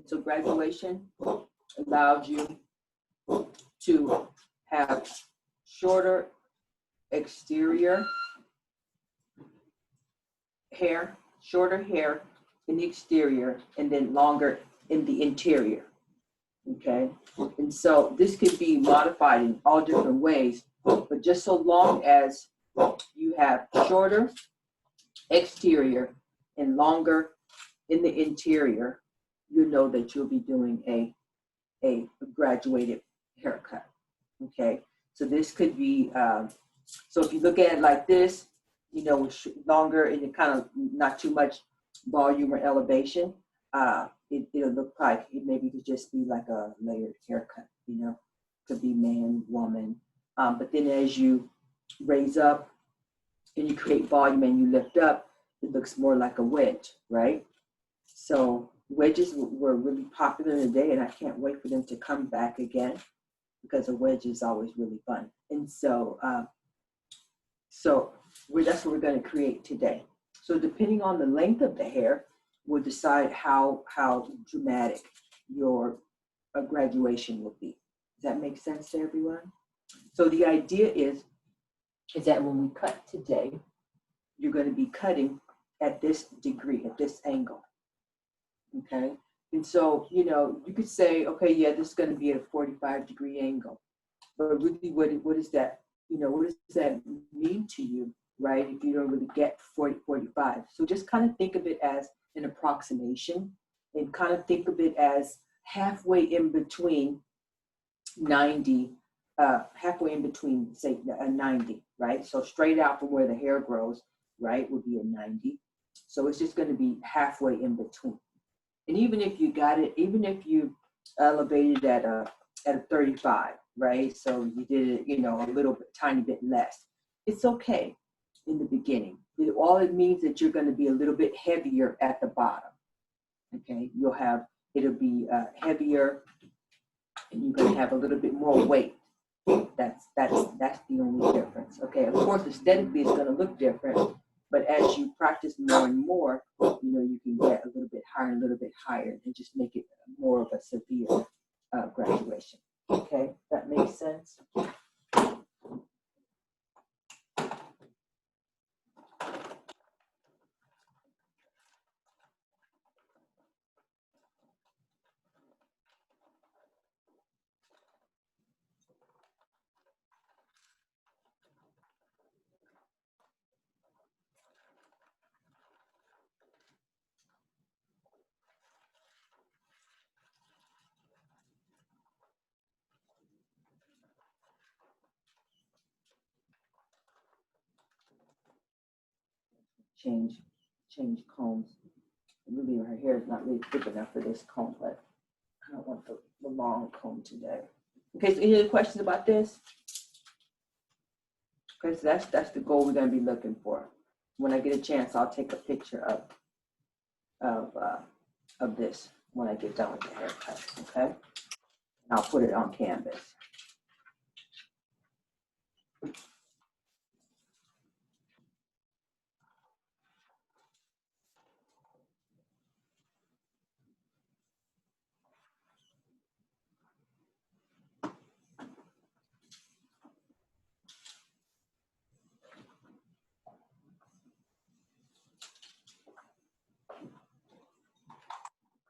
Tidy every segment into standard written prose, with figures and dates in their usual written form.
So graduation allows you to have shorter exterior hair, shorter hair in the exterior, and then longer in the interior. Okay, and so this could be modified in all different ways, but just so long as you have shorter exterior and longer in the interior, you know that you'll be doing a graduated haircut. Okay, so this could be, so if you look at it like this, you know, longer and it kind of not too much volume or elevation, it'll look like it maybe could just be like a layered haircut, you know, could be man, woman. But then as you raise up and you create volume and you lift up, it looks more like a wedge, right? So wedges were really popular today, and I can't wait for them to come back again because a wedge is always really fun. And so, that's what we're going to create today. So depending on the length of the hair, will decide how dramatic your graduation will be. Does that make sense to everyone? So the idea is that when we cut today, you're going to be cutting at this degree, at this angle. Okay. And so, you know, you could say, okay, yeah, this is going to be at a 45-degree angle. But really, what is that? You know, what does that mean to you, right? If you don't really get 40, 45. So just kind of think of it as an approximation, and kind of think of it as halfway in between 90, halfway in between, say, a 90, right? So straight out from where the hair grows, right, would be a 90. So it's just going to be halfway in between. And even if you got it, even if you elevated at a 35, right? So you did it, you know, a little bit, tiny bit less. It's okay in the beginning. All it means that you're going to be a little bit heavier at the bottom. Okay, it'll be heavier, and you're going to have a little bit more weight. That's the only difference. Okay, of course, aesthetically it's going to look different, but as you practice more and more, you know, you can get a little bit higher, and just make it more of a severe graduation. Okay, that makes sense. Change combs. Really, her hair is not really thick enough for this comb, but I don't want the long comb today. Okay, so any other questions about this? Okay, so that's the goal we're going to be looking for. When I get a chance, I'll take a picture of this when I get done with the haircut. Okay, and I'll put it on canvas.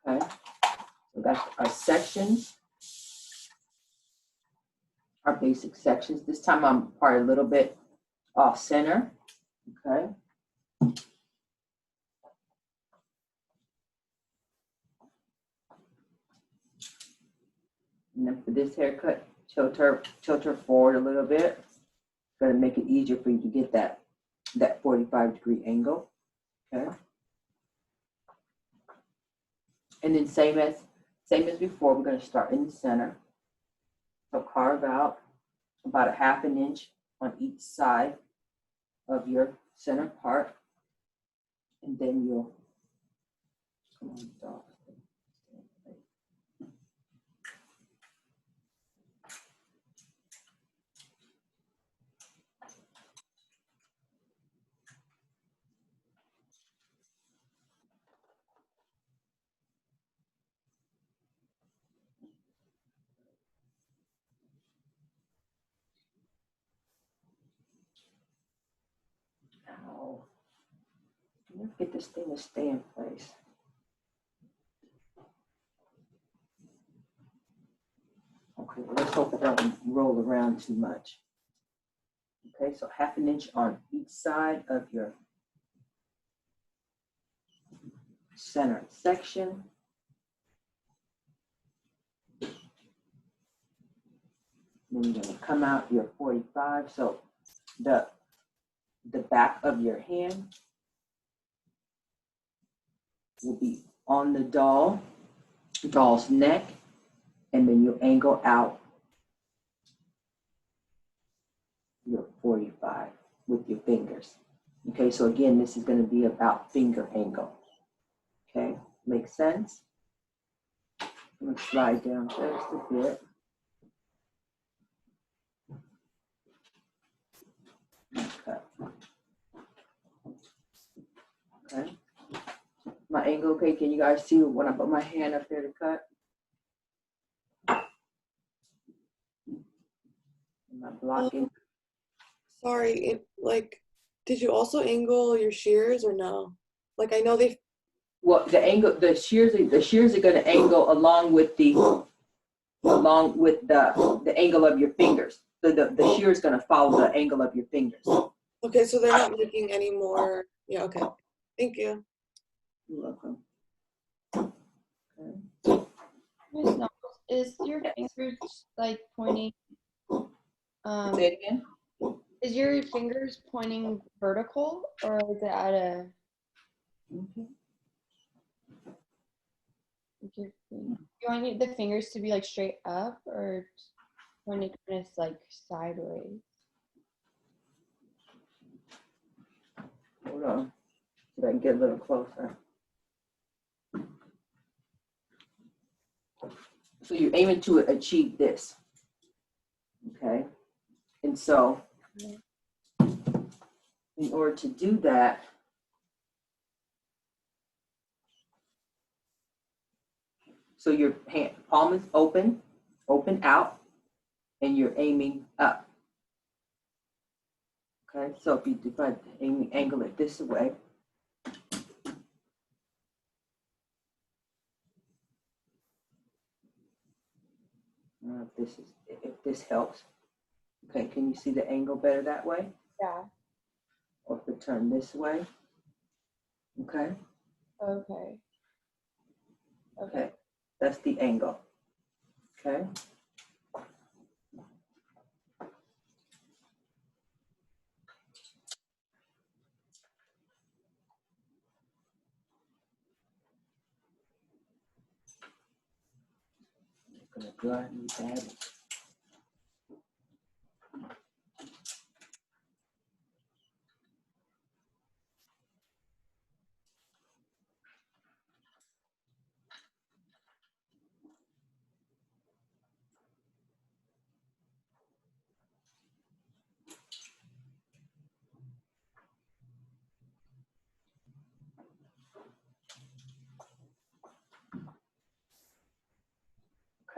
Okay, so that's our sections, our basic sections. This time I'm part a little bit off center. Okay. And then for this haircut, tilt her forward a little bit. Going to make it easier for you to get that 45-degree angle. Okay. And then same as before, we're going to start in the center. So carve out about a ½ inch on each side of your center part, and then you'll come on, dog. Let's get this thing to stay in place. Okay, well, let's hope it doesn't roll around too much. Okay, so 1/2 inch on each side of your center section. Then you're going to come out your 45. So the back of your hand will be on the doll's neck, and then you angle out your 45 with your fingers. Okay, so again, this is going to be about finger angle. Okay, makes sense? I'm going to slide down just a bit. Okay. Okay. My angle, okay, can you guys see when I put my hand up there to cut? Am I blocking? Sorry, did you also angle your shears or no? Like, I know they. Well, the angle, the shears are going to angle along with the angle of your fingers. So the shear is going to follow the angle of your fingers. Okay, so they're not making any more. Yeah, okay. Thank you. You're welcome. No, is your fingers like pointing? Say it again. Is your fingers pointing vertical or is it at a? Okay. You want the fingers to be like straight up or pointing kind of like sideways? Hold on. So I can get a little closer. So you're aiming to achieve this. Okay. And so in order to do that, so your hand, palm is open out, and you're aiming up. Okay, so if I angle it this way, if this helps. Okay, can you see the angle better that way? Yeah. Or if it turn this way? Okay. Okay. Okay, that's the angle. Okay. It's gonna drive me bad.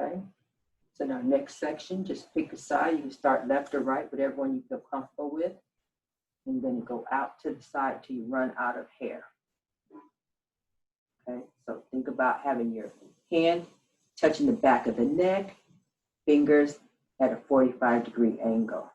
Okay. So now next section, just pick a side. You can start left or right, whatever one you feel comfortable with. And then go out to the side till you run out of hair. Okay, so think about having your hand touching the back of the neck, fingers at a 45-degree angle.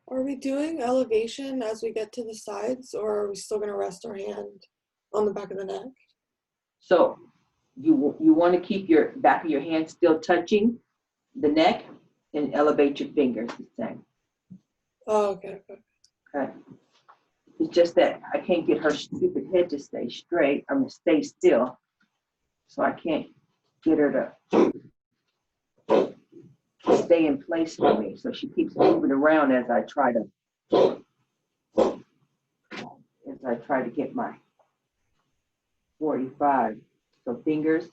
Are we doing elevation as we get to the sides, or are we still going to rest our hand on the back of the neck? So you want to keep your back of your hand still touching the neck and elevate your fingers the same. Oh, okay. Okay. It's just that I can't get her stupid head to stay straight. I'm going to stay still. So I can't get her to stay in place for me. So she keeps moving around as I try to get my 45. So fingers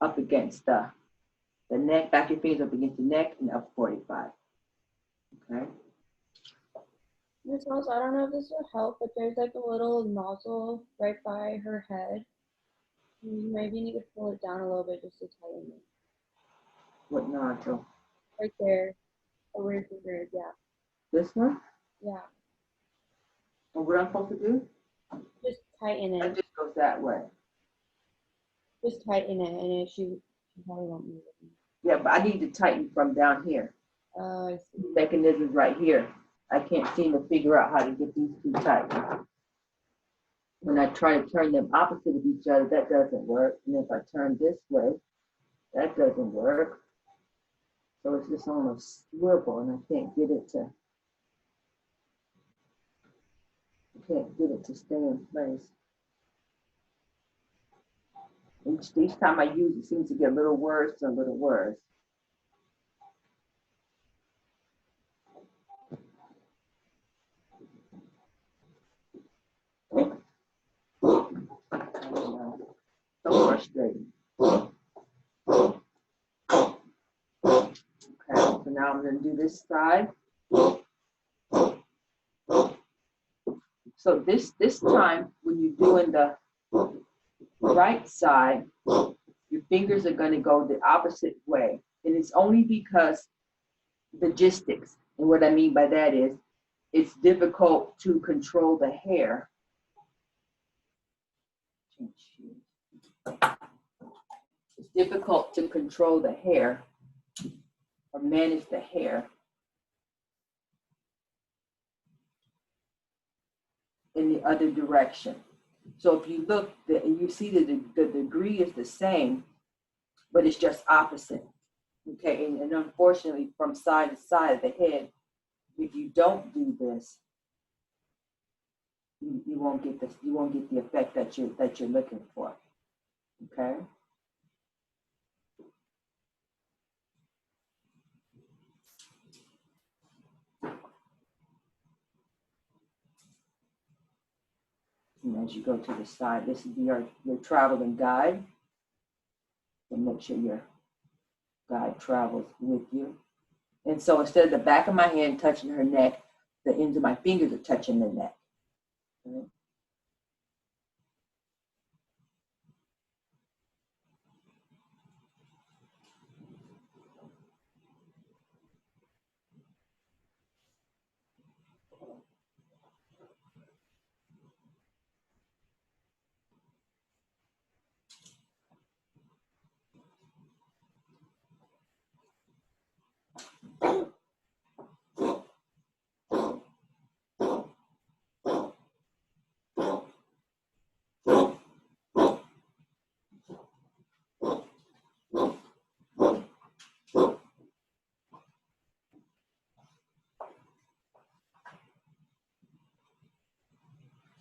up against the neck, back your fingers up against the neck and up 45. Okay. Miss Mouse, I don't know if this will help, but there's like a little nozzle right by her head. You maybe need to pull it down a little bit just to tighten it. What nostril? Right there. Over your fingers, yeah. This one? Yeah. And what I'm supposed to do? Just tighten It it. just goes that way. Just tighten it and she probably won't move it. Yeah, but I need to tighten from down here. Oh, I see. Mechanisms right here. I can't seem to figure out how to get these two tight. When I try to turn them opposite of each other, that doesn't work. And if I turn this way, that doesn't work. So it's just on a swivel and I can't get it to stay in place. Each time I use it, seems to get a little worse and a little worse. I don't know. So frustrating. Okay, so now I'm going to do this side. So this time, when you're doing the right side, your fingers are going to go the opposite way. And it's only because logistics. And what I mean by that is, it's difficult to control the hair. It's difficult to control the hair or manage the hair in the other direction. So if you look, you see that the degree is the same, but it's just opposite. Okay, and unfortunately, from side to side of the head, if you don't do this, you won't get this. You won't get the effect that you're looking for. Okay. And as you go to the side, this is your traveling guide. And make sure your guide travels with you. And so instead of the back of my hand touching her neck, the ends of my fingers are touching the neck. Okay.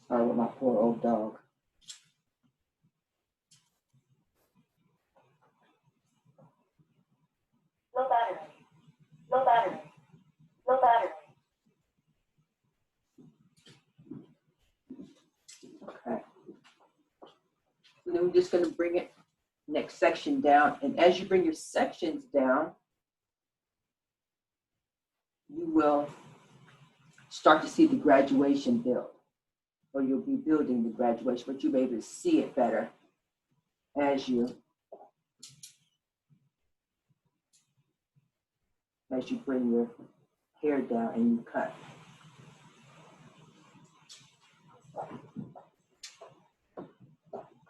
Sorry with my poor old dog. Low battery. Low battery. Low battery. Okay. So then we're just going to bring it next section down. And as you bring your sections down, you will start to see the graduation build. Or you'll be building the graduation, but you'll be able to see it better as you bring your hair down and you cut.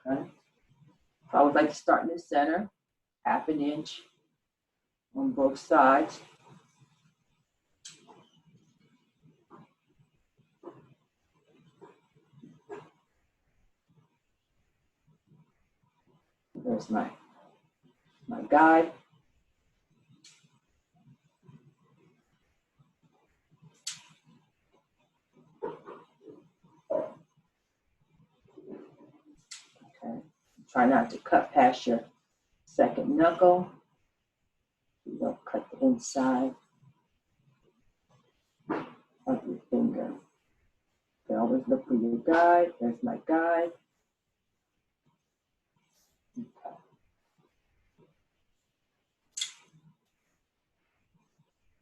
Okay. So I would like to start in the center, 1/2 inch on both sides. There's my guide. Okay. Try not to cut past your second knuckle. You don't cut the inside of your finger. You always look for your guide. There's my guide.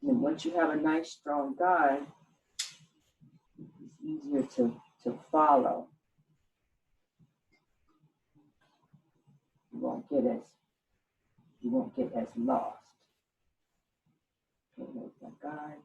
And once you have a nice strong guide, it's easier to follow. You won't get as lost. Okay, there's my guide.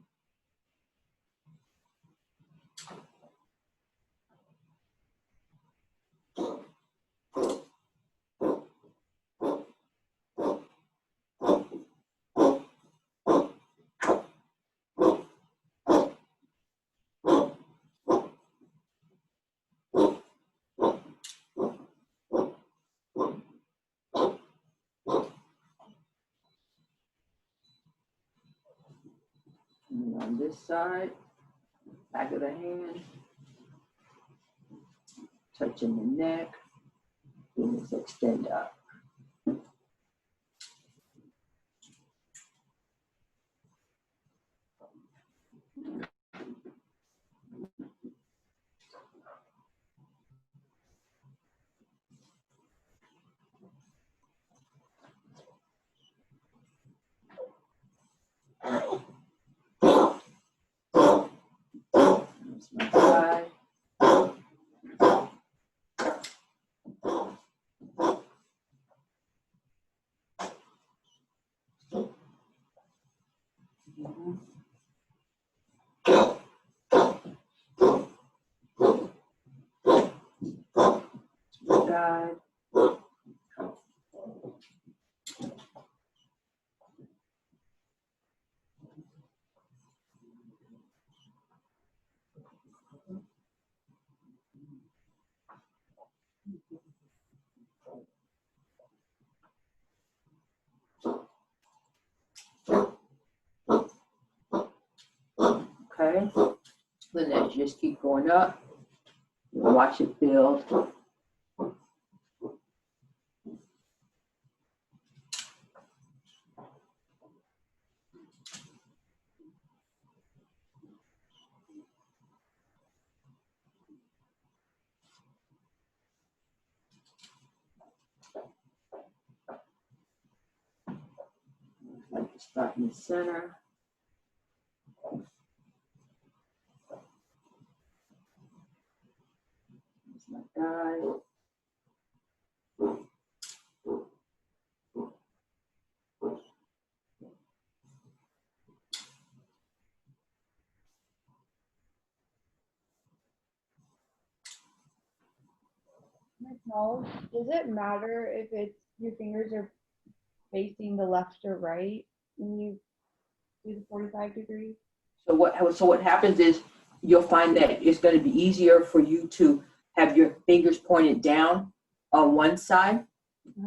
And then on this side, back of the hand, touching the neck, then just extend up. There's my guide. Guide. Okay. Then as you just keep going up, you watch it build. Like you start in the center. There's my guide. Nicole, does it matter if it's your fingers are facing the left or right when you do the 45 degrees? So what happens is you'll find that it's going to be easier for you to have your fingers pointed down on one side,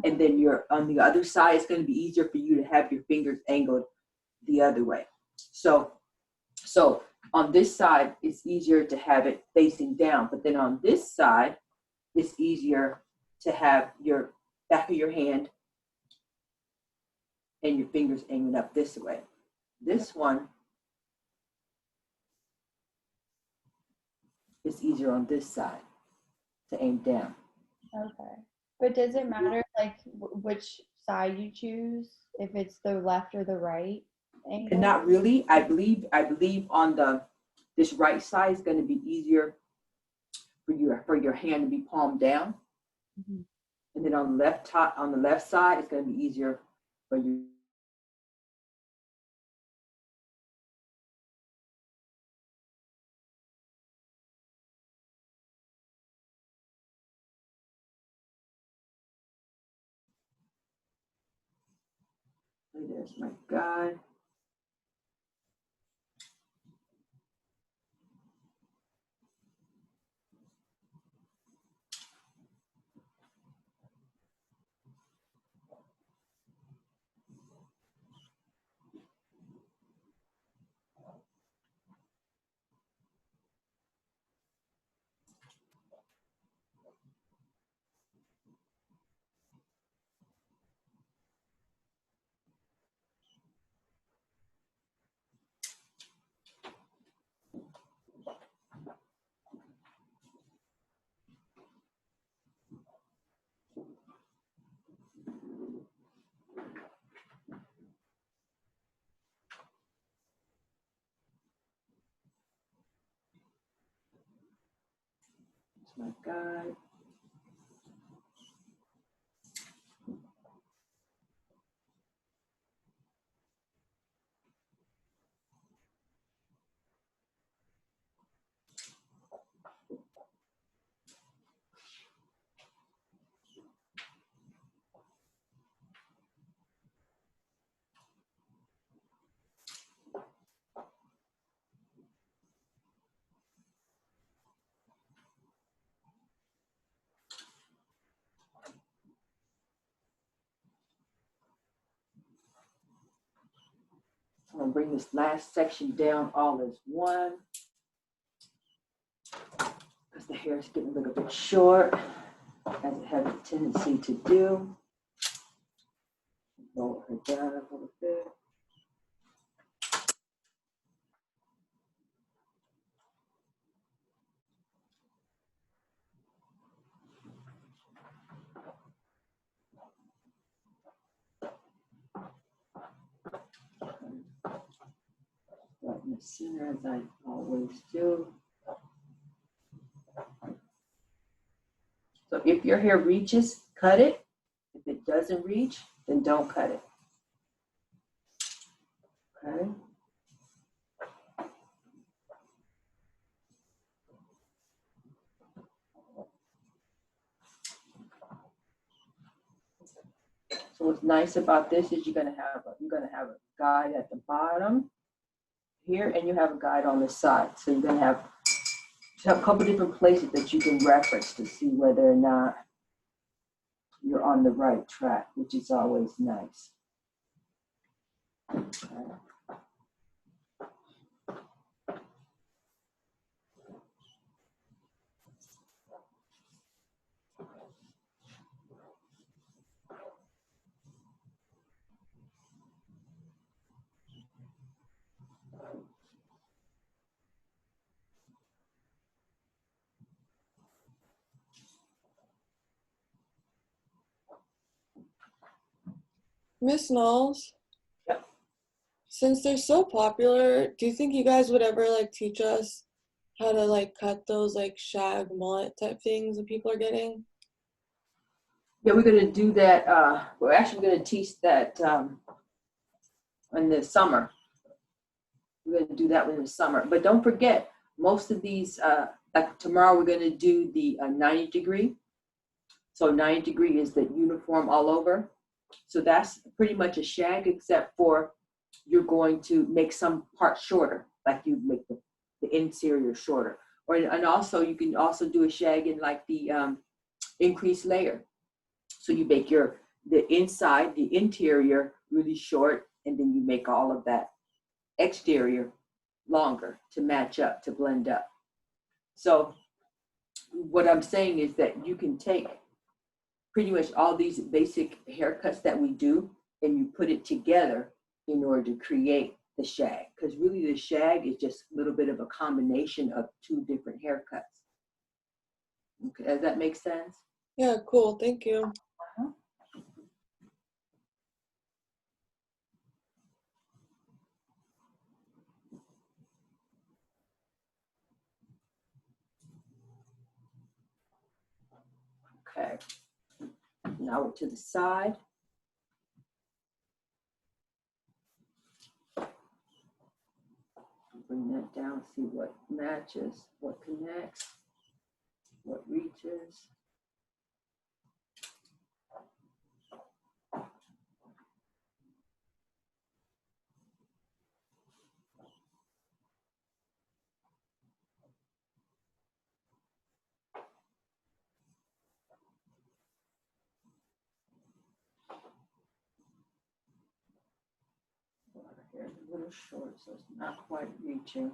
and then you're on the other side. It's going to be easier for you to have your fingers angled the other way. So on this side, it's easier to have it facing down, but then on this side, it's easier to have your back of your hand and your fingers aiming up this way. This one is easier on this side to aim down. Okay. But does it matter like which side you choose, if it's the left or the right angle? And not really. I believe on this right side is going to be easier for your hand to be palmed down. Mm-hmm. And then on the left side, it's going to be easier for you. There's my guide. my guide. I'm gonna bring this last section down all as one. Because the hair is getting a little bit short, as it has a tendency to do. Lower her down a little bit. Right in the center, as I always do. So if your hair reaches, cut it. If it doesn't reach, then don't cut it. Okay. So what's nice about this is you're gonna have a guide at the bottom here, and you have a guide on the side. So you're gonna have a couple different places that you can reference to see whether or not you're on the right track, which is always nice. Okay. Miss Knowles, Yep. since they're so popular, do you think you guys would ever like teach us how to like cut those like shag mullet type things that people are getting? Yeah, we're gonna do that. We're actually gonna teach that in the summer. We're gonna do that in the summer. But don't forget, most of these, like tomorrow, we're gonna do the 90 degree. So 90 degree is the uniform all over. So that's pretty much a shag, except for you're going to make some parts shorter, like you make the interior shorter. And also you can also do a shag in like the increased layer. So you make the inside, the interior really short, and then you make all of that exterior longer to match up, to blend up. So what I'm saying is that you can take pretty much all these basic haircuts that we do and you put it together in order to create the shag. Because really the shag is just a little bit of a combination of two different haircuts. Okay, does that make sense? Yeah, cool. Thank you. Okay. Now we're to the side. Bring that down, see what matches, what connects, what reaches. Well, her hair's a little short, so it's not quite reaching.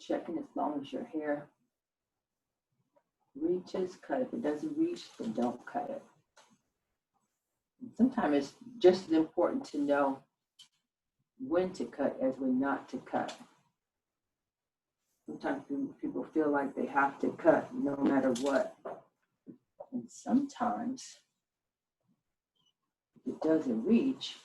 checking as long as your hair reaches, cut it. If it doesn't reach, then don't cut it. Sometimes it's just as important to know when to cut as when not to cut. Sometimes people feel like they have to cut no matter what. And sometimes if it doesn't reach,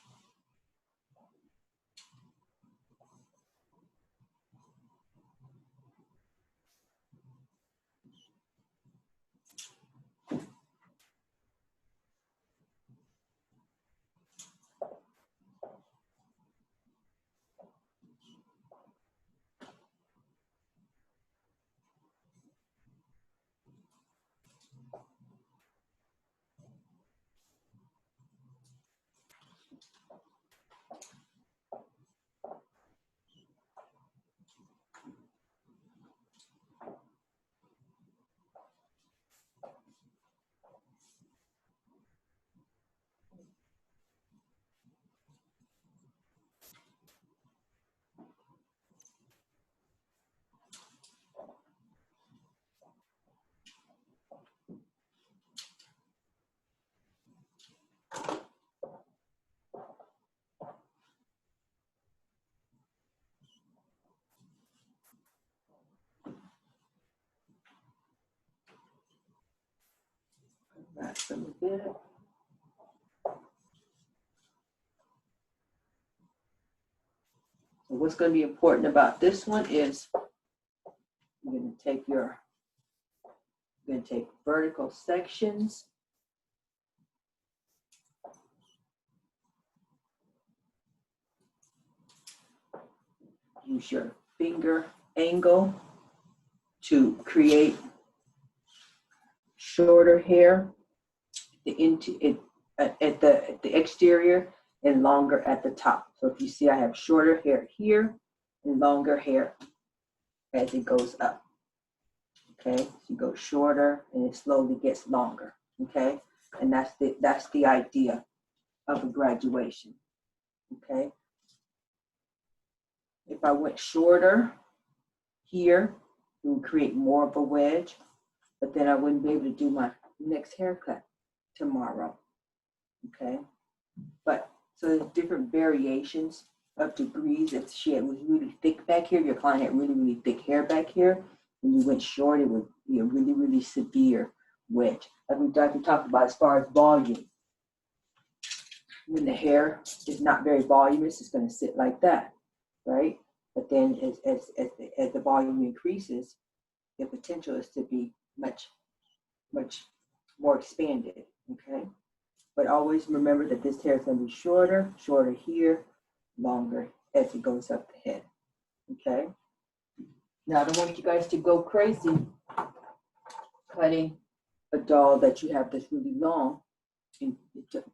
that's a little bit. So what's going to be important about this one is you're going to take vertical sections. Use your finger angle to create shorter hair at the exterior and longer at the top. So if you see, I have shorter hair here and longer hair as it goes up. Okay, so you go shorter and it slowly gets longer. Okay, and that's the idea of a graduation. Okay, if I went shorter here, it would create more of a wedge, but then I wouldn't be able to do my next haircut tomorrow. Okay, but so there's different variations of degrees. If she was really thick back here, your client had really, really thick hair back here, and you went short, it would be a really, really severe wedge. Like we talked about as far as volume. When the hair is not very voluminous, it's going to sit like that, right? But then as the volume increases, the potential is to be much, much more expanded, okay? But always remember that this hair is going to be shorter here, longer as it goes up the head, okay? Now, I don't want you guys to go crazy cutting a doll that you have that's really long and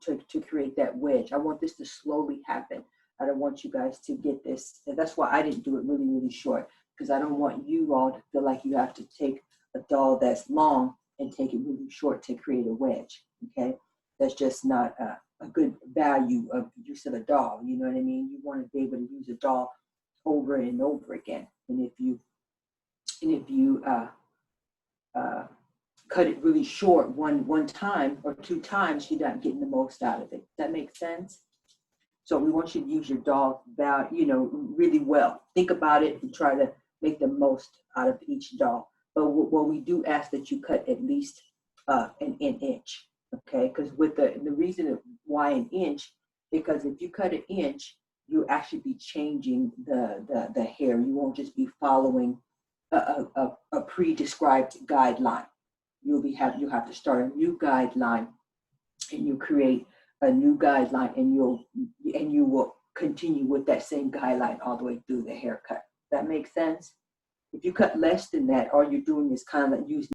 to create that wedge. I want this to slowly happen. I don't want you guys to get this. And that's why I didn't do it really, really short, because I don't want you all to feel like you have to take a doll that's long and take it really short to create a wedge, okay? That's just not a good value of use of a doll, you know what I mean? You want to be able to use a doll over and over again. And if you cut it really short one time or two times, you're not getting the most out of it. Does that make sense? So we want you to use your doll really well. Think about it and try to make the most out of each doll. But what we do ask that you cut at least an inch, okay? Because with the reason why an inch, because if you cut an inch, you'll actually be changing the hair. You won't just be following a pre-described guideline. You'll have to start a new guideline, and you create a new guideline, and you will continue with that same guideline all the way through the haircut. That makes sense? If you cut less than that, all you're doing is kind of like using